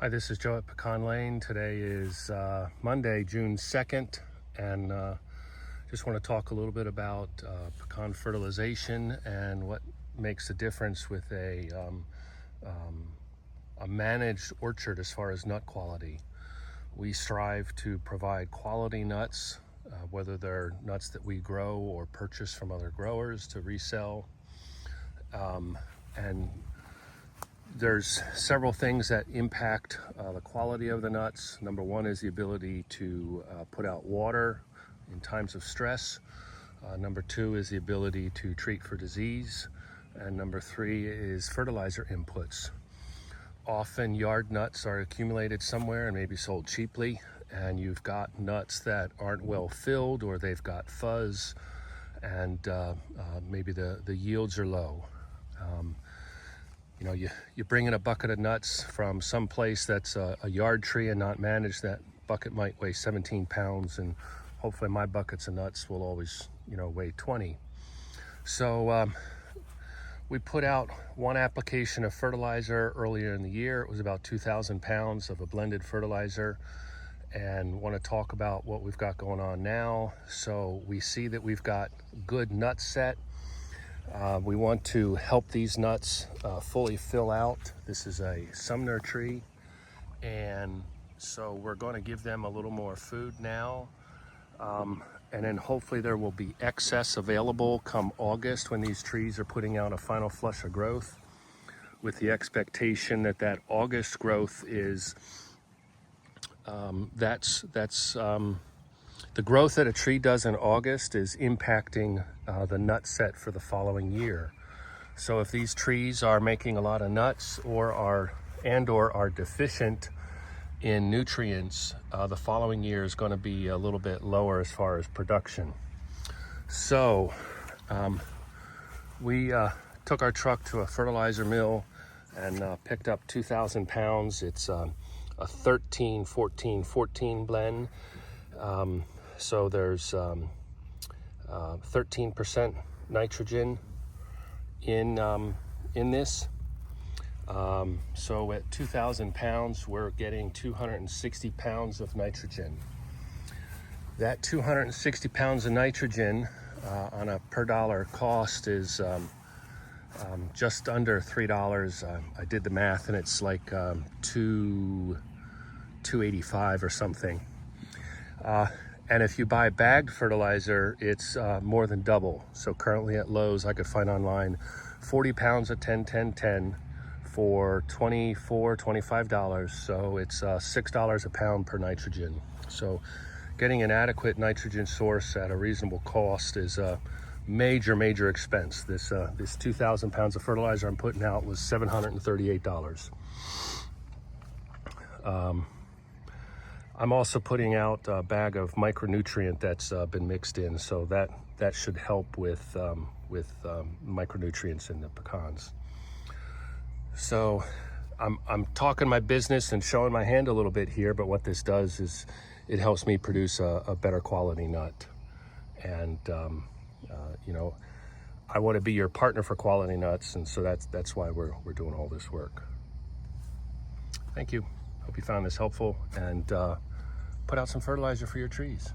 Hi, this is Joe at Pecan Lane. Today is Monday, June 2nd, and just want to talk a little bit about pecan fertilization and what makes the difference with a managed orchard as far as nut quality. We strive to provide quality nuts, whether they're nuts that we grow or purchase from other growers to resell. And there's several things that impact the quality of the nuts. Number one is the ability to put out water in times of stress. Number two is the ability to treat for disease. And number three is fertilizer inputs. Often yard nuts are accumulated somewhere and maybe sold cheaply, and you've got nuts that aren't well filled, or they've got fuzz, and maybe the yields are low. You bring in a bucket of nuts from some place that's a yard tree and not managed. That bucket might weigh 17 pounds, and hopefully my buckets of nuts will always, weigh 20. So we put out one application of fertilizer earlier in the year. It was about 2,000 pounds of a blended fertilizer, and want to talk about what we've got going on now. So we see that we've got good nut set. We want to help these nuts fully fill out. This is a Sumner tree, and so we're going to give them a little more food now, and then hopefully there will be excess available come August when these trees are putting out a final flush of growth, with the expectation that that August growth is the growth that a tree does in August is impacting the nut set for the following year. So if these trees are making a lot of nuts or are deficient in nutrients, the following year is going to be a little bit lower as far as production. So we took our truck to a fertilizer mill and picked up 2,000 pounds. It's a 13-14-14 blend. So there's 13% nitrogen in this. So at 2,000 pounds, we're getting 260 pounds of nitrogen. That 260 pounds of nitrogen on a per dollar cost is just under $3. I did the math, and it's like $2.85 or something. And if you buy bagged fertilizer, it's more than double. So currently at Lowe's, I could find online 40 pounds of 10-10-10 for $24-25. So it's $6 a pound per nitrogen. So getting an adequate nitrogen source at a reasonable cost is a major expense. This 2,000 pounds of fertilizer I'm putting out was $738. I'm also putting out a bag of micronutrient that's been mixed in, so that should help with micronutrients in the pecans. So I'm talking my business and showing my hand a little bit here, but what this does is it helps me produce a better quality nut. And I want to be your partner for quality nuts, and so that's why we're doing all this work. Thank you. Hope you found this helpful, and put out some fertilizer for your trees.